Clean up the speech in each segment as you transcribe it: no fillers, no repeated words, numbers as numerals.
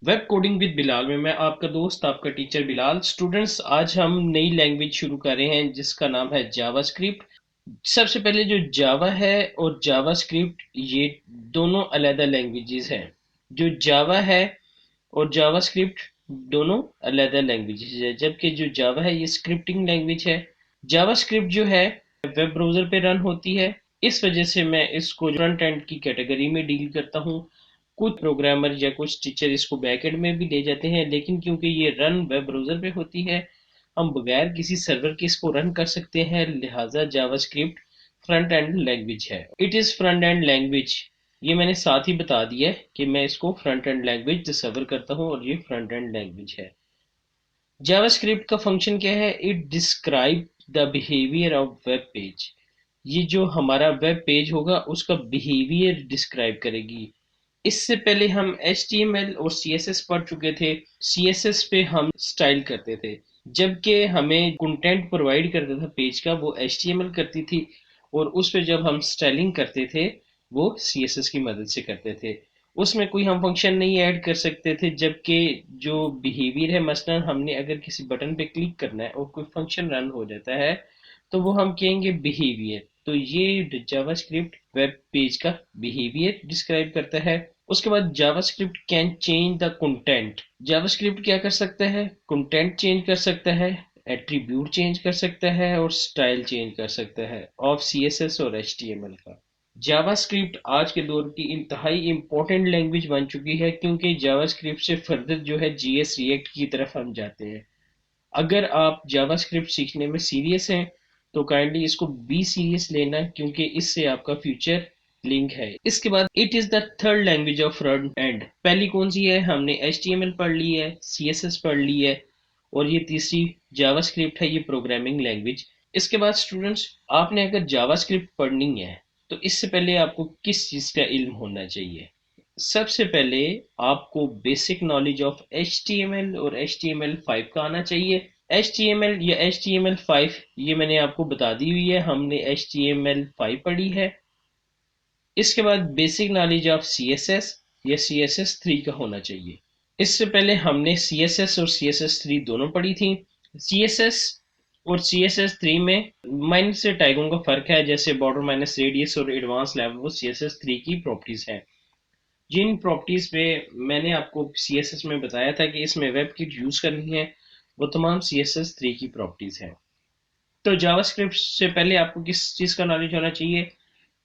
Web coding with Bilal में मैं आपका दोस्त आपका टीचर बिलाल। स्टूडेंट्स, आज हम नई लैंग्वेज शुरू कर रहे हैं जिसका नाम है जावास्क्रिप्ट। सबसे पहले जो जावा है और जावास्क्रिप्ट, ये दोनों अलग लैंग्वेजेस हैं। जो जावा है और जावास्क्रिप्ट दोनों अलग लैंग्वेजेस है, जबकि जो जावा है ये स्क्रिप्टिंग लैंग्वेज है। जावास्क्रिप्ट जो है वेब ब्राउज़र पे रन होती है। इस वजह से मैं इसको फ्रंट एंड की कैटेगरी में डील करता हूँ। कुछ प्रोग्रामर या कुछ टीचर इसको बैक एंड में भी ले जाते हैं, लेकिन क्योंकि ये रन वेब ब्राउज़र पे होती है, हम बगैर किसी सर्वर के इसको रन कर सकते हैं। लिहाजा जावास्क्रिप्ट फ्रंट एंड लैंग्वेज है। It is front end language. ये मैंने साथ ही बता दिया है कि मैं इसको फ्रंट एंड लैंग्वेज तस्वर करता हूँ और ये फ्रंट एंड लैंग्वेज है। जावास्क्रिप्ट का फंक्शन क्या है? It describe the behaviour of web page. ये जो हमारा वेब पेज होगा उसका बिहेवियर डिस्क्राइब करेगी। इससे पहले हम HTML और CSS पढ़ चुके थे। CSS पे हम स्टाइल करते थे, जबकि हमें कंटेंट प्रोवाइड करता था पेज का, वो HTML करती थी। और उस पे जब हम स्टाइलिंग करते थे वो CSS की मदद से करते थे। उसमें कोई हम फंक्शन नहीं ऐड कर सकते थे, जबकि जो बिहेवियर है, मसलन हमने अगर किसी बटन पे क्लिक करना है और कोई फंक्शन रन हो जाता है तो वो हम कहेंगे बिहेवियर। तो ये जावास्क्रिप्ट वेब पेज का बिहेवियर डिस्क्राइब करता है। उसके बाद JavaScript can change the content. JavaScript क्या कर सकता है? कंटेंट चेंज कर सकता है, एट्रीब्यूट चेंज कर सकता है और स्टाइल चेंज कर सकता है ऑफ CSS और HTML का। जावास्क्रिप्ट आज के दौर की इंतहाई इम्पोर्टेंट लैंग्वेज बन चुकी है, क्योंकि जावास्क्रिप्ट से फर्दर जो है JS रिएक्ट की तरफ हम जाते हैं। अगर आप जावास्क्रिप्ट सीखने में सीरियस हैं तो काइंडली इसको बी सीरियस लेना, क्योंकि इससे आपका फ्यूचर लिंक है। इसके बाद it is the third language of front end. पहली कौन सी है? हमने HTML पढ़ ली है, CSS पढ़ ली है, और ये तीसरी जावास्क्रिप्ट है, ये प्रोग्रामिंग लैंग्वेज। इसके बाद स्टूडेंट्स, आपने अगर जावास्क्रिप्ट पढ़नी है तो इससे पहले आपको किस चीज़ का इल्म होना चाहिए? सबसे पहले आपको बेसिक नॉलेज ऑफ HTML और HTML5 का आना चाहिए। HTML या HTML5 ये मैंने आपको बता दी हुई है, हमने HTML5 पढ़ी है। इसके बाद बेसिक नॉलेज ऑफ CSS या CSS3 का होना चाहिए। इससे पहले हमने CSS और CSS3 दोनों पढ़ी थी। CSS और CSS3 में माइनस से टैगों का फर्क है, जैसे बॉर्डर माइनस रेडियस और एडवांस लेवल, वो CSS3 की प्रॉपर्टीज हैं। जिन प्रॉपर्टीज पे मैंने आपको CSS में बताया था कि इसमें वेब किट यूज करनी है, वो तमाम CSS3 की प्रॉपर्टीज हैं। तो जावास्क्रिप्ट से पहले आपको किस चीज़ का नॉलेज होना चाहिए?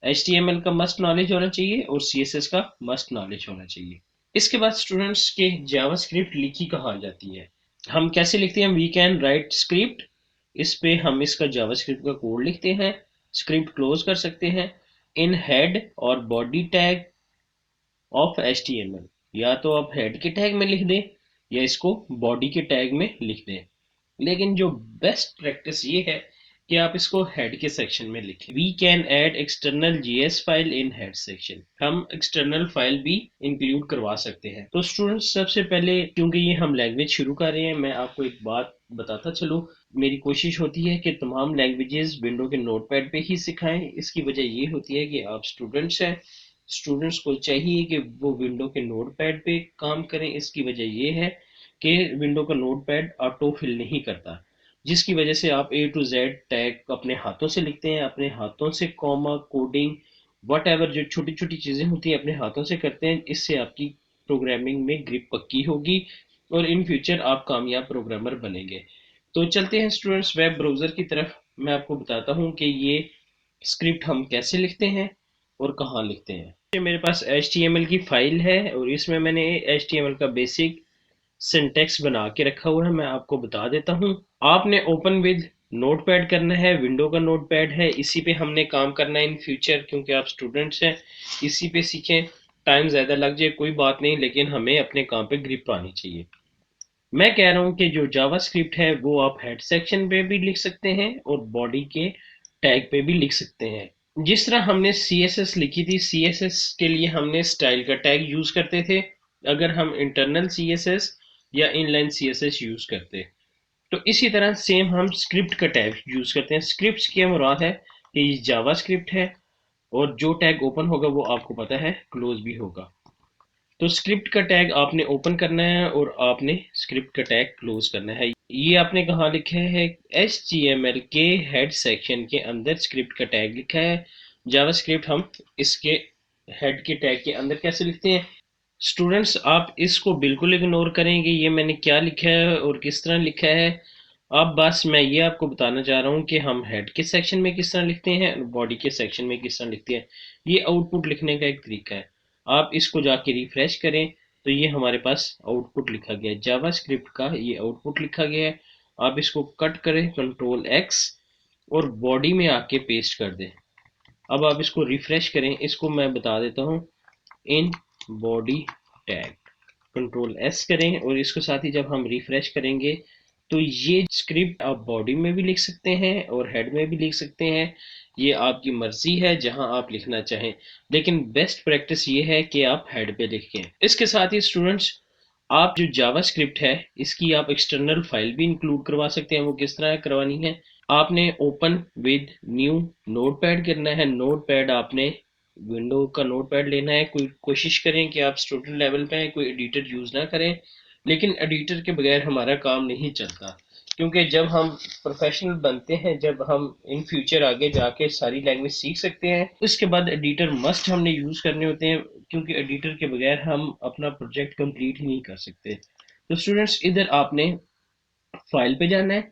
HTML का मस्ट नॉलेज होना चाहिए और CSS का मस्ट नॉलेज होना चाहिए। इसके बाद स्टूडेंट्स के जावास्क्रिप्ट लिखी कहाँ जाती है, हम कैसे लिखते हैं? We can write script. इस पे हम इसका जावास्क्रिप्ट का कोड लिखते हैं, स्क्रिप्ट क्लोज कर सकते हैं। इन हेड और बॉडी टैग ऑफ HTML, या तो आप हेड के टैग में लिख दें या इसको बॉडी के टैग में लिख दें। लेकिन जो बेस्ट प्रैक्टिस ये है कि आप इसको हेड के सेक्शन में लिखें। We can add external JS file in head section. हम एक्सटर्नल फाइल भी इंक्लूड करवा सकते हैं। तो स्टूडेंट्स, सबसे पहले क्योंकि ये हम लैंग्वेज शुरू कर रहे हैं, मैं आपको एक बात बताता चलूँ। मेरी कोशिश होती है कि तमाम लैंग्वेजेस विंडो के नोटपैड पे ही सिखाएं। इसकी वजह ये होती है कि आप स्टूडेंट्स हैं, स्टूडेंट्स को चाहिए कि वो विंडो के नोटपैड पे काम करें। इसकी वजह ये है कि विंडो का नोटपैड ऑटो फिल नहीं करता, जिसकी वजह से आप A to Z टैग अपने हाथों से लिखते हैं, अपने हाथों से कॉमा कोडिंग वट एवर जो छोटी छोटी चीज़ें होती हैं अपने हाथों से करते हैं। इससे आपकी प्रोग्रामिंग में ग्रिप पक्की होगी और इन फ्यूचर आप कामयाब प्रोग्रामर बनेंगे। तो चलते हैं स्टूडेंट्स वेब ब्राउज़र की तरफ। मैं आपको बताता हूँ कि ये स्क्रिप्ट हम कैसे लिखते हैं और कहाँ लिखते हैं। ये मेरे पास HTML की फाइल है और इसमें मैंने HTML का बेसिक सिंटेक्स बना के रखा हुआ है, मैं आपको बता देता हूँ। आपने ओपन विद नोटपैड करना है, विंडो का नोटपैड है, इसी पे हमने काम करना है इन फ्यूचर, क्योंकि आप स्टूडेंट्स हैं, इसी पे सीखें। टाइम ज़्यादा लग जाए कोई बात नहीं, लेकिन हमें अपने काम पे ग्रिप आनी चाहिए। मैं कह रहा हूँ कि जो जावास्क्रिप्ट है वो आप हेड सेक्शन पे भी लिख सकते हैं और बॉडी के टैग पे भी लिख सकते हैं। जिस तरह हमने CSS लिखी थी, CSS के लिए हमने स्टाइल का टैग यूज करते थे, अगर हम इंटरनल CSS या इनलाइन CSS यूज करते। तो इसी तरह सेम हम स्क्रिप्ट का टैग यूज करते हैं। स्क्रिप्ट की मुराद है कि ये जावास्क्रिप्ट है और जो टैग ओपन होगा वो आपको पता है क्लोज भी होगा। तो स्क्रिप्ट का टैग आपने ओपन करना है और आपने स्क्रिप्ट का टैग क्लोज करना है। ये आपने कहाँ लिखा है? HTML के हेड सेक्शन के अंदर स्क्रिप्ट का टैग लिखा है। जावास्क्रिप्ट हम इसके हेड के टैग के अंदर कैसे लिखते हैं? स्टूडेंट्स, आप इसको बिल्कुल इग्नोर करेंगे ये मैंने क्या लिखा है और किस तरह लिखा है। अब बस मैं ये आपको बताना चाह रहा हूँ कि हम हेड के सेक्शन में किस तरह लिखते हैं और बॉडी के सेक्शन में किस तरह लिखते हैं। ये आउटपुट लिखने का एक तरीका है। आप इसको जाके रिफ्रेश करें तो ये हमारे पास आउटपुट लिखा गया है, जावास्क्रिप्ट का ये आउटपुट लिखा गया है। आप इसको कट करें Ctrl+X और बॉडी में आके पेस्ट कर दें। अब आप इसको रिफ्रेश करें, इसको मैं बता देता हूँ, इन बॉडी टैग Ctrl+S करें और इसको साथ ही जब हम रिफ्रेश करेंगे तो ये स्क्रिप्ट आप बॉडी में भी लिख सकते हैं और हेड में भी लिख सकते हैं। ये आपकी मर्जी है जहां आप लिखना चाहें, लेकिन बेस्ट प्रैक्टिस ये है कि आप हेड पे लिखें। इसके साथ ही स्टूडेंट्स, आप जो जावास्क्रिप्ट है इसकी आप एक्सटर्नल फाइल भी इंक्लूड करवा सकते हैं। वो किस तरह करवानी है? आपने ओपन विद न्यू नोटपैड करना है। नोटपैड आपने विंडो का नोटपैड लेना है। कोशिश करें कि आप स्टूडेंट लेवल पे हैं, कोई एडिटर यूज़ ना करें। लेकिन एडिटर के बगैर हमारा काम नहीं चलता, क्योंकि जब हम प्रोफेशनल बनते हैं, जब हम इन फ्यूचर आगे जाके सारी लैंग्वेज सीख सकते हैं, उसके बाद एडिटर मस्ट हमने यूज़ करने होते हैं, क्योंकि एडिटर के बगैर हम अपना प्रोजेक्ट कंप्लीट ही नहीं कर सकते। तो स्टूडेंट्स, इधर आपने फाइल पे जाना है,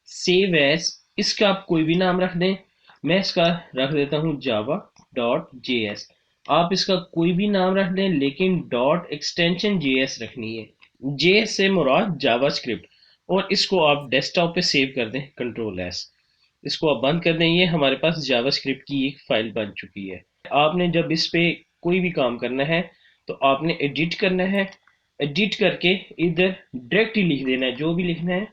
सेव एज, इसका आप कोई भी नाम रख दें। मैं इसका रख देता हूँ java.js। आप इसका कोई भी नाम रख दें, लेकिन डॉट एक्सटेंशन JS रखनी है। JS से मुराद जावास्क्रिप्ट। और इसको आप डेस्कटॉप पे सेव कर दें Ctrl+S। इसको आप बंद कर दें। ये हमारे पास जावास्क्रिप्ट की एक फाइल बन चुकी है। आपने जब इस पे कोई भी काम करना है तो आपने एडिट करना है। एडिट करके इधर डायरेक्ट ही लिख देना है, जो भी लिखना है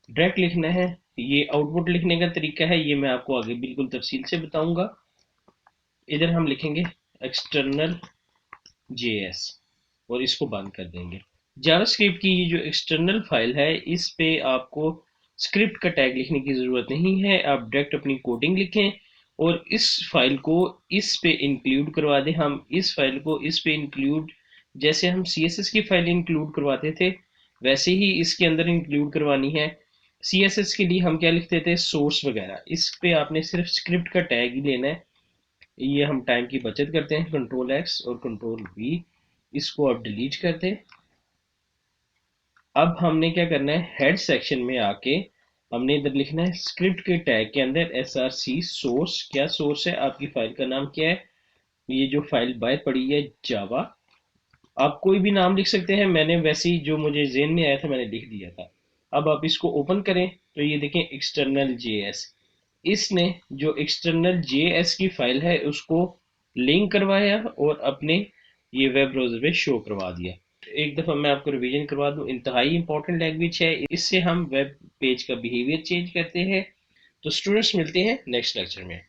डायरेक्ट लिखना है। ये आउटपुट लिखने का तरीका है, ये मैं आपको आगे बिल्कुल तफसील से बताऊंगा। इधर हम लिखेंगे एक्सटर्नल JS और इसको बंद कर देंगे। जावास्क्रिप्ट की ये जो एक्सटर्नल फाइल है, इस पे आपको स्क्रिप्ट का टैग लिखने की ज़रूरत नहीं है। आप डायरेक्ट अपनी कोडिंग लिखें और इस फाइल को इस पे इंक्लूड करवा दें। हम इस फाइल को इस पे इंक्लूड, जैसे हम CSS की फाइल इंक्लूड करवाते थे, वैसे ही इसके अंदर इंक्लूड करवानी है। CSS के लिए हम क्या लिखते थे? सोर्स वगैरह। इस पे आपने सिर्फ स्क्रिप्ट का टैग ही लेना है। ये हम टाइम की बचत करते हैं। Ctrl+X और Ctrl+V, इसको आप डिलीट कर दें। अब हमने क्या करना है? हेड सेक्शन में आके हमने इधर लिखना है स्क्रिप्ट के टैग के अंदर src सोर्स। क्या सोर्स है? आपकी फाइल का नाम क्या है? ये जो फाइल बाहर पड़ी है जावा। आप कोई भी नाम लिख सकते हैं, मैंने वैसे ही जो मुझे जेन में आया था मैंने लिख दिया था। अब आप इसको ओपन करें तो ये देखें एक्सटर्नल JS। इसने जो एक्सटर्नल JS की फाइल है उसको लिंक करवाया और अपने ये वेब ब्राउज़र पे शो करवा दिया। एक दफ़ा मैं आपको रिवीजन करवा दूँ, इंतहाई इंपॉर्टेंट लैंग्वेज है। इससे हम वेब पेज का बिहेवियर चेंज करते हैं। तो स्टूडेंट्स, मिलते हैं नेक्स्ट लेक्चर में।